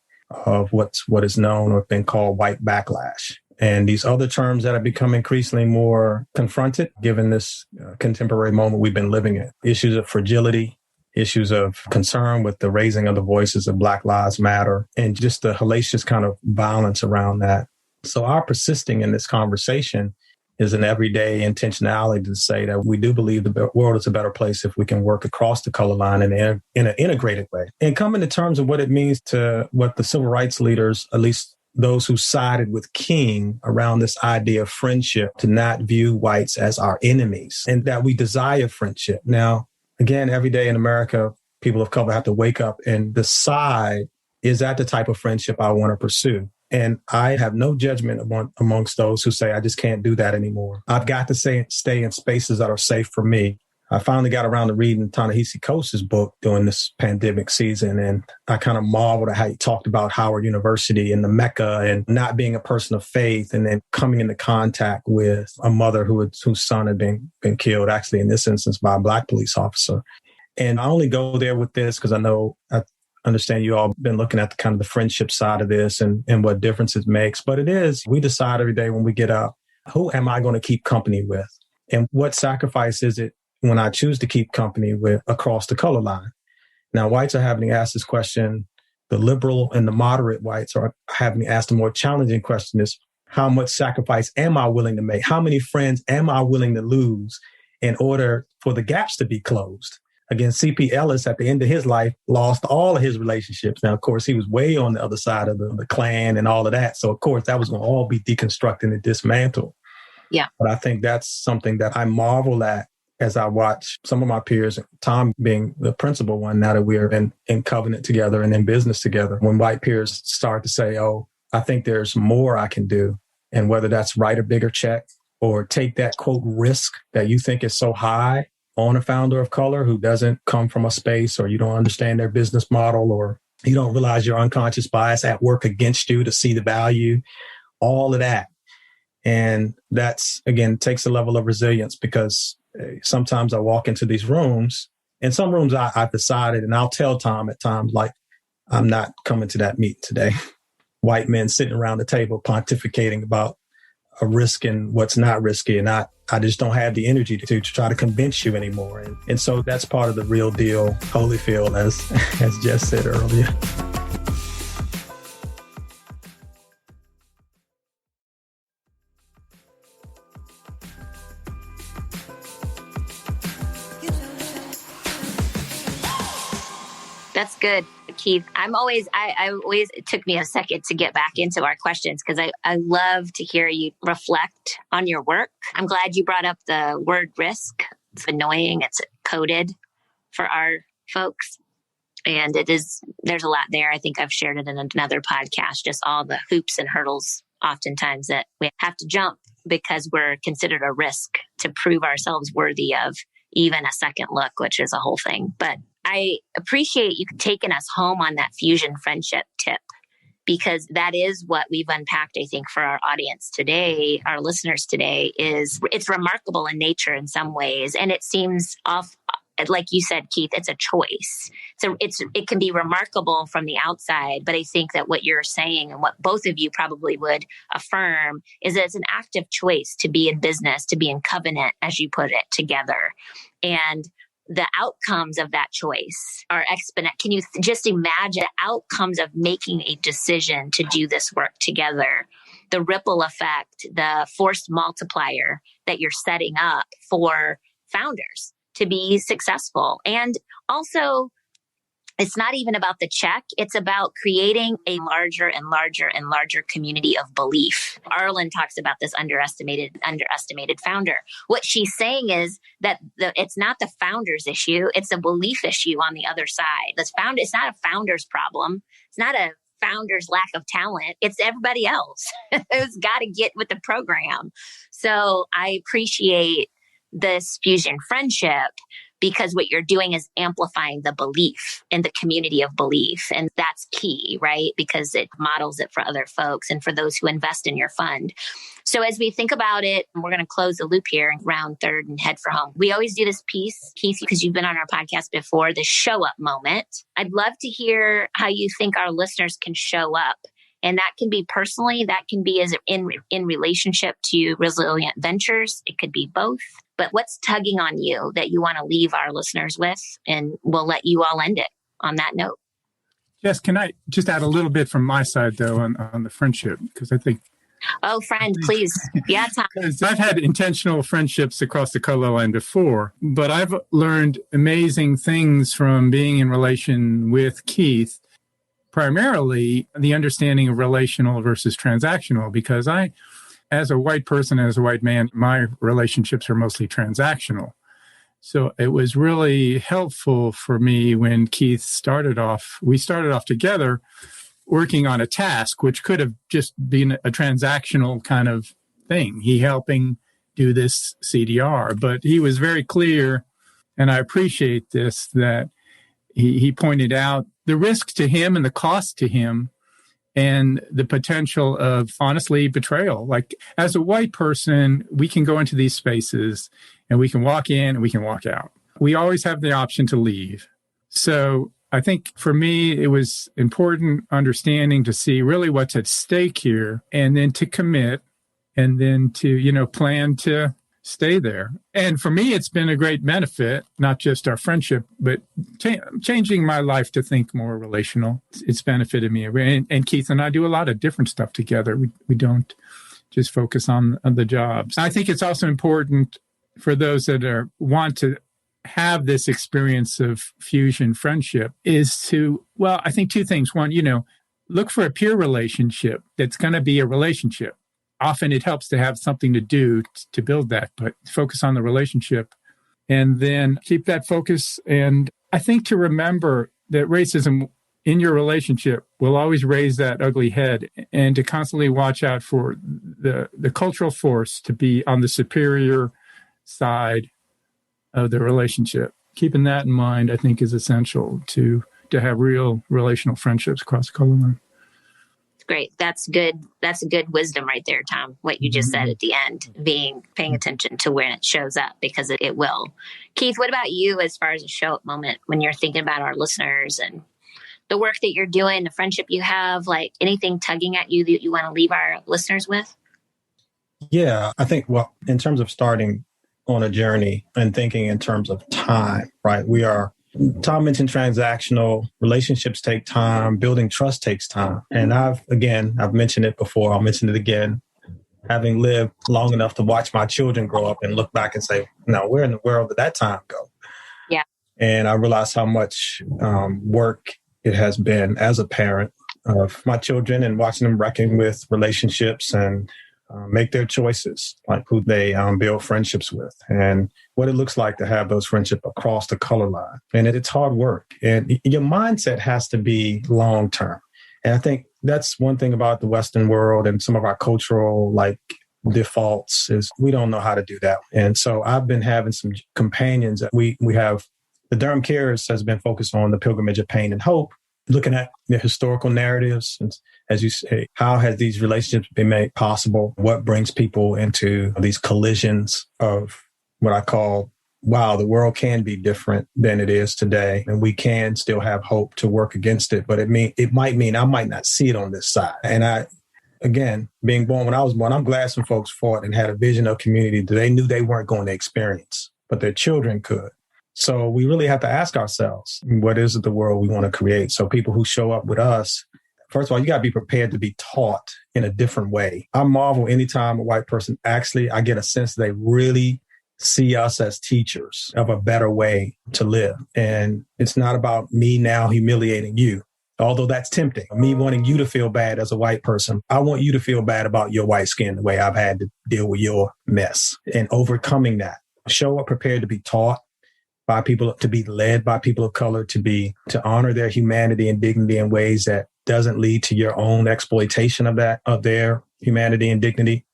of what is known or been called white backlash. And these other terms that have become increasingly more confronted, given this contemporary moment we've been living in. Issues of fragility, issues of concern with the raising of the voices of Black Lives Matter, and just the hellacious kind of violence around that. So our persisting in this conversation is an everyday intentionality to say that we do believe the world is a better place if we can work across the color line in an integrated way. And coming to terms of what it means to what the civil rights leaders, at least those who sided with King around this idea of friendship, to not view whites as our enemies and that we desire friendship. Now, again, every day in America, people of color have to wake up and decide, is that the type of friendship I want to pursue? And I have no judgment amongst those who say, I just can't do that anymore. I've got to stay in spaces that are safe for me. I finally got around to reading Ta-Nehisi Coates' book during this pandemic season. And I kind of marveled at how he talked about Howard University and the Mecca and not being a person of faith, and then coming into contact with a mother whose son had been killed, actually in this instance by a Black police officer. And I only go there with this because I understand you all been looking at the kind of the friendship side of this and what difference it makes. But it is, we decide every day when we get up, who am I going to keep company with? And what sacrifice is it when I choose to keep company with across the color line? Now, whites are having to ask this question. The liberal and the moderate whites are having to ask the more challenging question is, how much sacrifice am I willing to make? How many friends am I willing to lose in order for the gaps to be closed? Again, C.P. Ellis, at the end of his life, lost all of his relationships. Now, of course, he was way on the other side of the Klan and all of that. So, of course, that was going to all be deconstructed and dismantled. Yeah. But I think that's something that I marvel at as I watch some of my peers, Tom being the principal one, now that we're in covenant together and in business together, when white peers start to say, oh, I think there's more I can do. And whether that's write a bigger check or take that, quote, risk that you think is so high on a founder of color who doesn't come from a space, or you don't understand their business model, or you don't realize your unconscious bias at work against you to see the value, all of that. And that's, again, takes a level of resilience, because sometimes I walk into these rooms, and some rooms I've decided, and I'll tell Tom at times, like, I'm not coming to that meeting today. White men sitting around the table pontificating about a risk and what's not risky. And I just don't have the energy to try to convince you anymore. And so that's part of the real deal, Holyfield, as Jes said earlier. That's good, Keith. I always, it took me a second to get back into our questions because I love to hear you reflect on your work. I'm glad you brought up the word risk. It's annoying. It's coded for our folks. And there's a lot there. I think I've shared it in another podcast, just all the hoops and hurdles oftentimes that we have to jump because we're considered a risk to prove ourselves worthy of even a second look, which is a whole thing. But I appreciate you taking us home on that fusion friendship tip, because that is what we've unpacked, I think, for our audience today, our listeners today, is it's remarkable in nature in some ways. And it seems like you said, Keith, it's a choice. So it can be remarkable from the outside, but I think that what you're saying and what both of you probably would affirm is that it's an active choice to be in business, to be in covenant, as you put it, together. And the outcomes of that choice are exponential. Can you just imagine the outcomes of making a decision to do this work together? The ripple effect, the force multiplier that you're setting up for founders to be successful. And also, it's not even about the check. It's about creating a larger and larger and larger community of belief. Arlen talks about this underestimated founder. What she's saying is that it's not the founder's issue. It's a belief issue on the other side. It's not a founder's problem. It's not a founder's lack of talent. It's everybody else who's got to get with the program. So I appreciate this fusion friendship, because what you're doing is amplifying the belief in the community of belief. And that's key, right? Because it models it for other folks and for those who invest in your fund. So as we think about it, we're going to close the loop here, round third and head for home. We always do this piece, Keith, because you've been on our podcast before, the show up moment. I'd love to hear how you think our listeners can show up. And that can be personally, that can be as in relationship to Resilient Ventures. It could be both. But what's tugging on you that you want to leave our listeners with? And we'll let you all end it on that note. Yes, can I just add a little bit from my side, though, on the friendship? Because I think... Oh, friend, please. Yeah, Tom. I've had intentional friendships across the color line before, but I've learned amazing things from being in relation with Keith. Primarily the understanding of relational versus transactional, because as a white person, as a white man, my relationships are mostly transactional. So it was really helpful for me when we started off together working on a task, which could have just been a transactional kind of thing. He helping do this CDR, but he was very clear, and I appreciate this, that he pointed out the risk to him and the cost to him and the potential of, honestly, betrayal. Like, as a white person, we can go into these spaces and we can walk in and we can walk out. We always have the option to leave. So I think for me, it was important understanding to see really what's at stake here, and then to commit, and then to, plan to stay there. And for me, it's been a great benefit, not just our friendship, but changing my life to think more relational. It's benefited me. And Keith and I do a lot of different stuff together. We don't just focus on the jobs. I think it's also important for those that want to have this experience of fusion friendship is to, I think two things. One, look for a peer relationship that's going to be a relationship. Often it helps to have something to do to build that, but focus on the relationship and then keep that focus. And I think to remember that racism in your relationship will always raise that ugly head, and to constantly watch out for the cultural force to be on the superior side of the relationship. Keeping that in mind, I think, is essential to have real relational friendships across the color line. Great. That's good. That's a good wisdom right there, Tom. What you just said at the end, paying attention to when it shows up, because it will. Keith, what about you as far as a show up moment when you're thinking about our listeners and the work that you're doing, the friendship you have, like anything tugging at you that you want to leave our listeners with? Yeah, I think, in terms of starting on a journey and thinking in terms of time, right? Tom mentioned transactional relationships take time, building trust takes time. And I've mentioned it before, I'll mention it again, having lived long enough to watch my children grow up and look back and say, no, where in the world did that time go? Yeah. And I realized how much work it has been as a parent of my children and watching them reckon with relationships and make their choices, like who they build friendships with and what it looks like to have those friendships across the color line. And it's hard work. And your mindset has to be long term. And I think that's one thing about the Western world and some of our cultural defaults is we don't know how to do that. And so I've been having some companions that we have. The Durham Cares has been focused on the pilgrimage of pain and hope, looking at the historical narratives. And as you say, how has these relationships been made possible? What brings people into these collisions of what I call, wow, the world can be different than it is today. And we can still have hope to work against it. But it might mean I might not see it on this side. And again, being born when I was born, I'm glad some folks fought and had a vision of community that they knew they weren't going to experience, but their children could. So we really have to ask ourselves, what is it the world we want to create? So people who show up with us, first of all, you got to be prepared to be taught in a different way. I marvel anytime a white person I get a sense they really see us as teachers of a better way to live. And it's not about me now humiliating you, although that's tempting. Me wanting you to feel bad as a white person. I want you to feel bad about your white skin, the way I've had to deal with your mess and overcoming that. Show up prepared to be taught by people, to be led by people of color, to honor their humanity and dignity in ways that doesn't lead to your own exploitation of their humanity and dignity,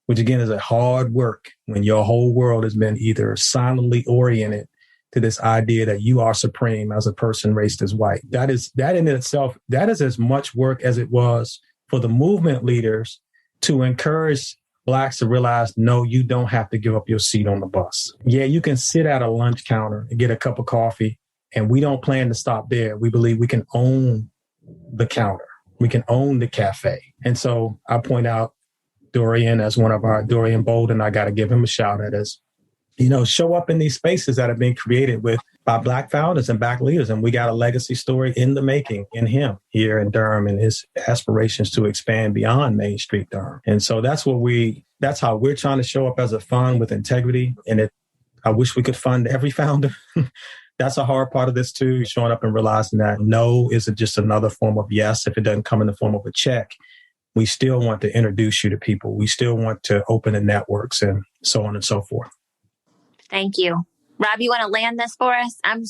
which again is a hard work when your whole world has been either silently oriented to this idea that you are supreme as a person raised as white. That in itself, that is as much work as it was for the movement leaders to encourage Blacks to realize, no, you don't have to give up your seat on the bus. Yeah, you can sit at a lunch counter and get a cup of coffee, and we don't plan to stop there. We believe we can own the counter. We can own the cafe. And so I point out Dorian as one of our, Dorian Bolden, I got to give him a shout out as, show up in these spaces that have been created by Black founders and Black leaders. And we got a legacy story in the making in him here in Durham and his aspirations to expand beyond Main Street Durham. And so that's how we're trying to show up as a fund with integrity. And I wish we could fund every founder. That's a hard part of this too, showing up and realizing that no isn't just another form of yes if it doesn't come in the form of a check. We still want to introduce you to people. We still want to open the networks and so on and so forth. Thank you. Rob, you want to land this for us? I'm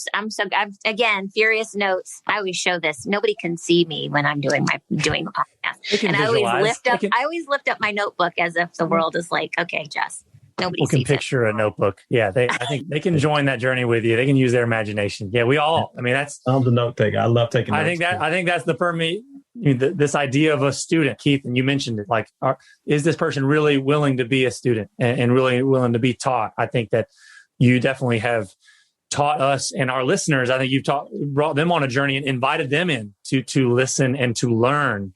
again, furious notes. I always show this. Nobody can see me when I'm doing a podcast. And I always lift up my notebook as if the world is like, okay, Jess. Nobody can picture a notebook. Yeah, I think they can join that journey with you. They can use their imagination. Yeah, we all. I mean, I'm the note taker. I love taking notes. I think that's the for me. This idea of a student, Keith, and you mentioned it. Like, is this person really willing to be a student and really willing to be taught? I think that you definitely have taught us and our listeners. I think you've brought them on a journey and invited them in to listen and to learn.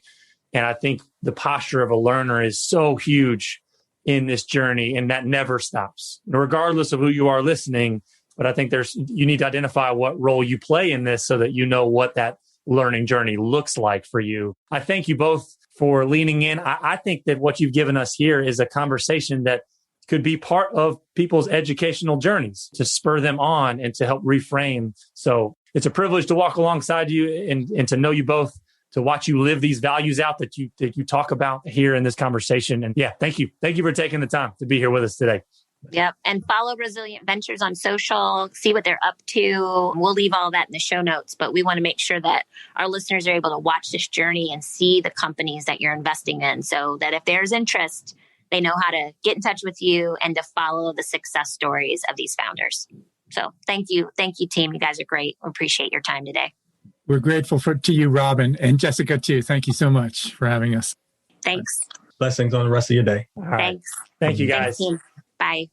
And I think the posture of a learner is so huge in this journey, and that never stops, regardless of who you are listening. But I think you need to identify what role you play in this so that you know what that learning journey looks like for you. I thank you both for leaning in. I think that what you've given us here is a conversation that could be part of people's educational journeys to spur them on and to help reframe. So it's a privilege to walk alongside you and to know you both, to watch you live these values out that you talk about here in this conversation. And yeah, thank you. Thank you for taking the time to be here with us today. Yep. And follow Resilient Ventures on social, see what they're up to. We'll leave all that in the show notes, but we want to make sure that our listeners are able to watch this journey and see the companies that you're investing in so that if there's interest, they know how to get in touch with you and to follow the success stories of these founders. So thank you. Thank you, team. You guys are great. We appreciate your time today. We're grateful to you, Robin, and Jessica, too. Thank you so much for having us. Thanks. Blessings on the rest of your day. All right. Thanks. Thank you, guys. Thanks, bye.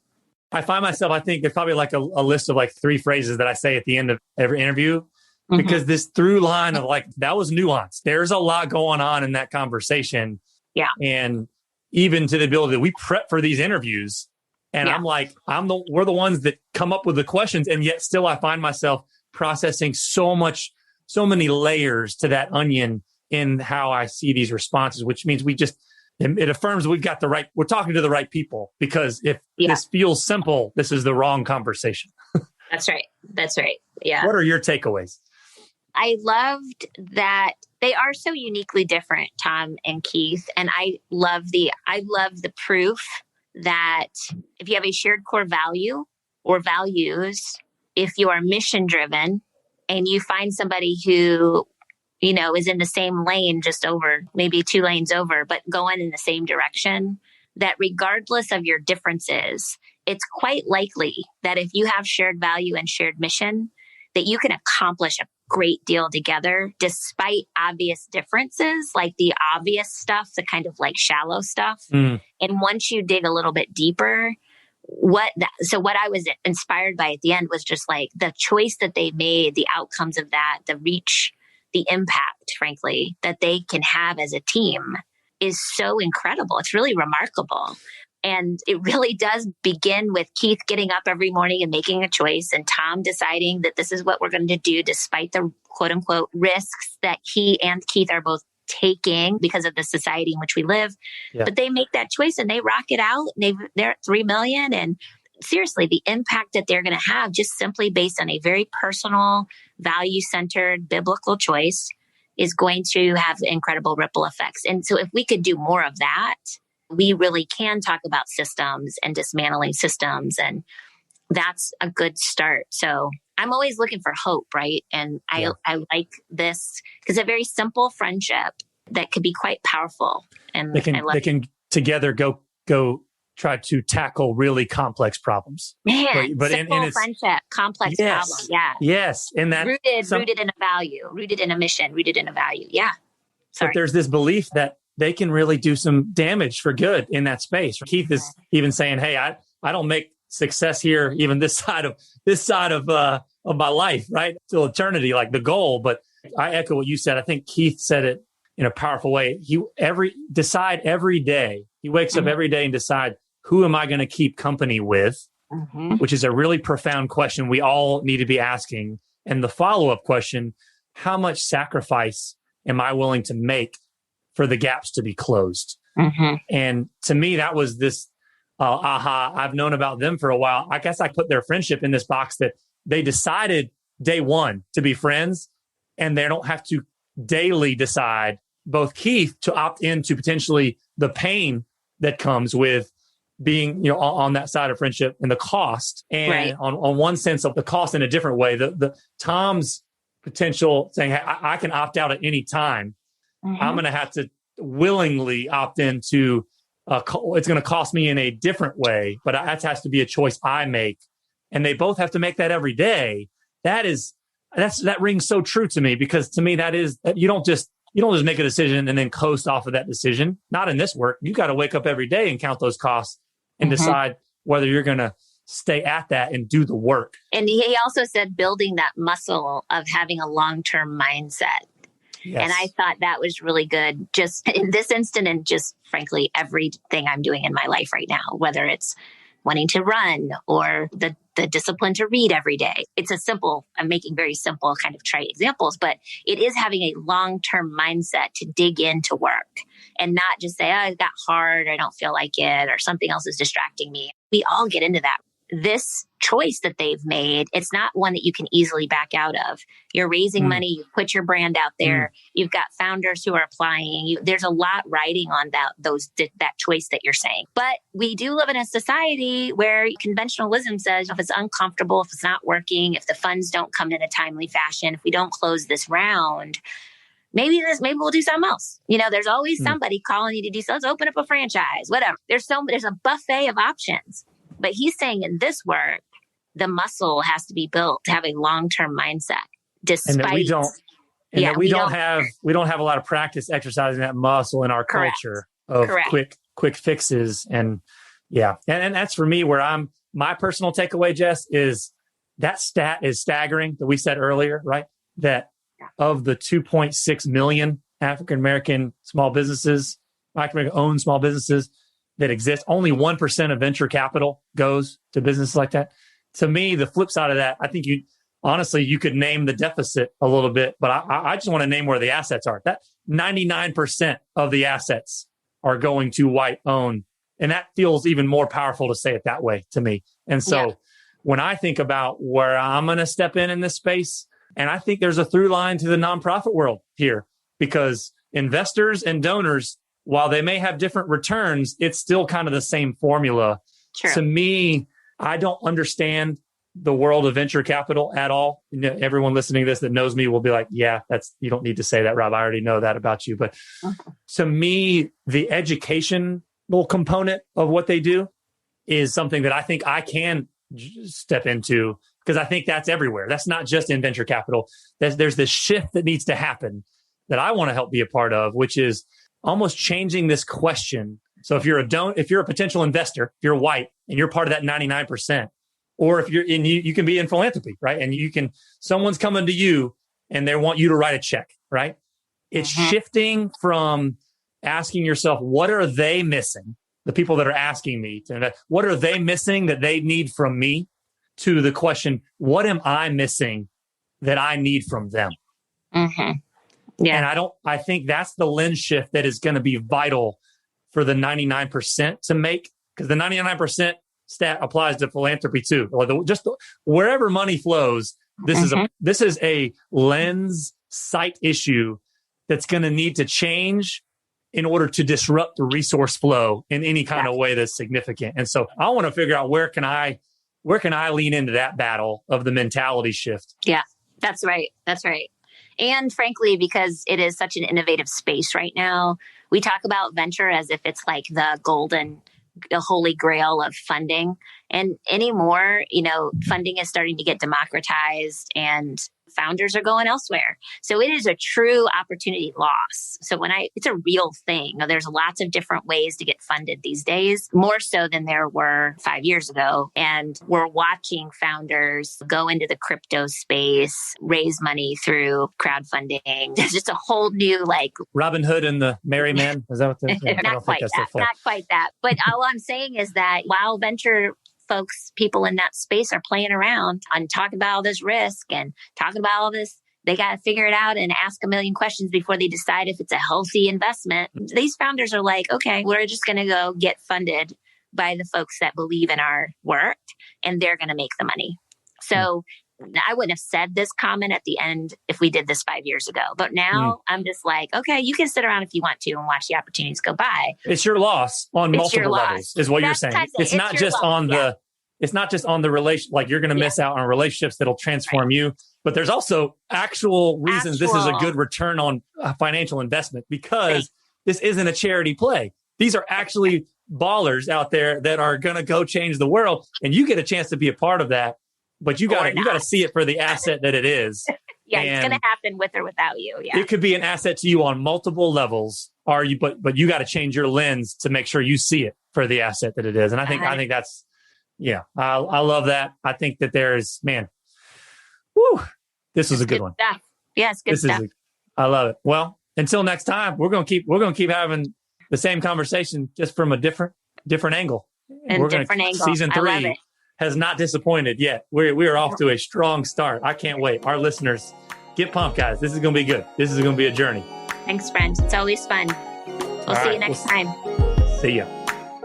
I find myself, I think there's probably like a list of like 3 phrases that I say at the end of every interview, because this through line of like, that was nuanced. There's a lot going on in that conversation. Yeah. And even to the ability that we prep for these interviews. And I'm like, we're the ones that come up with the questions. And yet still I find myself processing so many layers to that onion in how I see these responses, which means it affirms we're talking to the right people, because if this feels simple, this is the wrong conversation. That's right. Yeah. What are your takeaways? I loved that they are so uniquely different, Tom and Keith. And I love the proof that if you have a shared core value or values, if you are mission driven and you find somebody who, is in the same lane, just over, maybe 2 lanes over, but going in the same direction, that regardless of your differences, it's quite likely that if you have shared value and shared mission, that you can accomplish a great deal together, despite obvious differences, like the obvious stuff, the kind of like shallow stuff. And once you dig a little bit deeper, what I was inspired by at the end was just like the choice that they made, the outcomes of that, the reach, the impact, frankly, that they can have as a team is so incredible. It's really remarkable. And it really does begin with Keith getting up every morning and making a choice, and Tom deciding that this is what we're going to do despite the quote unquote risks that he and Keith are both taking because of the society in which we live. Yeah. But they make that choice and they rock it out. They're at 3 million. And seriously, the impact that they're going to have just simply based on a very personal, value-centered, biblical choice is going to have incredible ripple effects. And so if we could do more of that, we really can talk about systems and dismantling systems. And that's a good start. So I'm always looking for hope, right? And I like this because a very simple friendship that could be quite powerful. And they can together go try to tackle really complex problems. Man, but simple friendship, complex problem. Yeah. Yes. And that rooted in a value, rooted in a mission, rooted in a value. Yeah. Sorry. But there's this belief that they can really do some damage for good in that space. Keith is even saying, hey, I don't make success here, even this side of my life, right? Till eternity, like the goal. But I echo what you said. I think Keith said it in a powerful way. He decide every day. He wakes up every day and decide, who am I going to keep company with? Which is a really profound question we all need to be asking. And the follow-up question, how much sacrifice am I willing to make for the gaps to be closed? And to me, that was this aha. I've known about them for a while. I guess I put their friendship in this box that they decided day one to be friends, and they don't have to daily decide, both Keith, to opt into potentially the pain that comes with being, on that side of friendship and the cost. And on one sense of the cost in a different way, the Tom's potential saying, hey, I can opt out at any time. I'm going to have to willingly opt into, it's going to cost me in a different way, but that has to be a choice I make. And they both have to make that every day. That rings so true to me, because to me, you don't just make a decision and then coast off of that decision. Not in this work. You got to wake up every day and count those costs and decide whether you're going to stay at that and do the work. And he also said building that muscle of having a long-term mindset. Yes. And I thought that was really good, just in this instant, and just frankly, everything I'm doing in my life right now, whether it's wanting to run or the discipline to read every day. I'm making very simple kind of trite examples, but it is having a long-term mindset to dig into work and not just say, oh, it got hard, or I don't feel like it, or something else is distracting me. We all get into that. This choice that they've made, it's not one that you can easily back out of. You're raising money, you put your brand out there, you've got founders who are applying. There's a lot riding on that choice that you're saying. But we do live in a society where conventionalism says if it's uncomfortable, if it's not working, if the funds don't come in a timely fashion, if we don't close this round, maybe we'll do something else. There's always somebody calling you to do so. Let's open up a franchise, whatever. There's a buffet of options. But he's saying in this work, the muscle has to be built to have a long-term mindset. Despite, and that we don't have a lot of practice exercising that muscle in our culture of quick fixes. And and that's for me where my personal takeaway, Jess, is that stat is staggering that we said earlier, right? That of the 2.6 million African-American small businesses, African-American owned small businesses that exist, only 1% of venture capital goes to businesses like that. To me, the flip side of that, I think you could name the deficit a little bit, but I just want to name where the assets are. That 99% of the assets are going to white owned. And that feels even more powerful to say it that way to me. And so when I think about where I'm going to step in this space, and I think there's a through line to the nonprofit world here, because investors and donors, while they may have different returns, it's still kind of the same formula. True. To me, I don't understand the world of venture capital at all. Everyone listening to this that knows me will be like, yeah, you don't need to say that, Rob. I already know that about you. But to me, the educational component of what they do is something that I think I can step into, because I think that's everywhere. That's not just in venture capital. There's this shift that needs to happen that I want to help be a part of, which is almost changing this question. So if you're a potential investor, if you're white and you're part of that 99%, or if you're in, you can be in philanthropy, right? And someone's coming to you and they want you to write a check, right? It's shifting from asking yourself, what are they missing? The people that are asking me to invest, what are they missing that they need from me? To the question, what am I missing that I need from them? Yeah. And I think that's the lens shift that is going to be vital for the 99% to make, because the 99% stat applies to philanthropy too. Wherever money flows, this is a lens sight issue that's going to need to change in order to disrupt the resource flow in any kind of way that's significant. And so I want to figure out where can I lean into that battle of the mentality shift? Yeah, that's right. That's right. And frankly, because it is such an innovative space right now, we talk about venture as if it's like the golden the holy grail of funding. And anymore, funding is starting to get democratized and founders are going elsewhere. So it is a true opportunity loss. So it's a real thing. There's lots of different ways to get funded these days, more so than there were 5 years ago. And we're watching founders go into the crypto space, raise money through crowdfunding. There's just a whole new Robin Hood and the Merry Men. Is that what not quite that. But all I'm saying is that while venture folks, people in that space are playing around and talking about all this risk and talking about all this, they got to figure it out and ask a million questions before they decide if it's a healthy investment. These founders are like, okay, we're just going to go get funded by the folks that believe in our work and they're going to make the money. So I wouldn't have said this comment at the end if we did this 5 years ago. But now I'm just like, okay, you can sit around if you want to and watch the opportunities go by. It's your loss on multiple levels, is what you're saying. It's not just on the relation, like you're going to miss out on relationships that'll transform you. But there's also actual reasons this is a good return on financial investment because this isn't a charity play. These are actually ballers out there that are going to go change the world. And you get a chance to be a part of that. But you got to see it for the asset that it is. It's going to happen with or without you. Yeah, it could be an asset to you on multiple levels. But you got to change your lens to make sure you see it for the asset that it is. And I think that's I love that. I think that this was a good one. Stuff. Yeah, it's good stuff. I love it. Well, until next time, we're gonna keep having the same conversation just from a different angle. Season 3 has not disappointed yet. We are off to a strong start. I can't wait. Our listeners, get pumped, guys. This is going to be good. This is going to be a journey. Thanks, friend. It's always fun. We'll see you next time. See ya.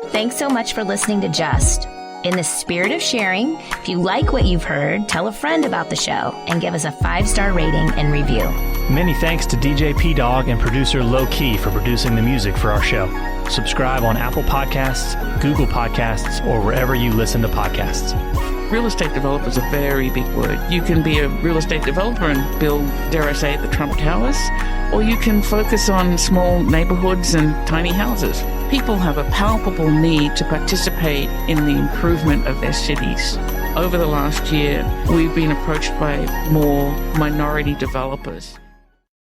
Thanks so much for listening to Just. In the spirit of sharing, if you like what you've heard, tell a friend about the show and give us a 5-star rating and review. Many thanks to DJ P-Dog and producer Low Key for producing the music for our show. Subscribe on Apple Podcasts, Google Podcasts, or wherever you listen to podcasts. Real estate developer is a very big word. You can be a real estate developer and build, dare I say, the Trump Towers, or you can focus on small neighborhoods and tiny houses. People have a palpable need to participate in the improvement of their cities. Over the last year, we've been approached by more minority developers.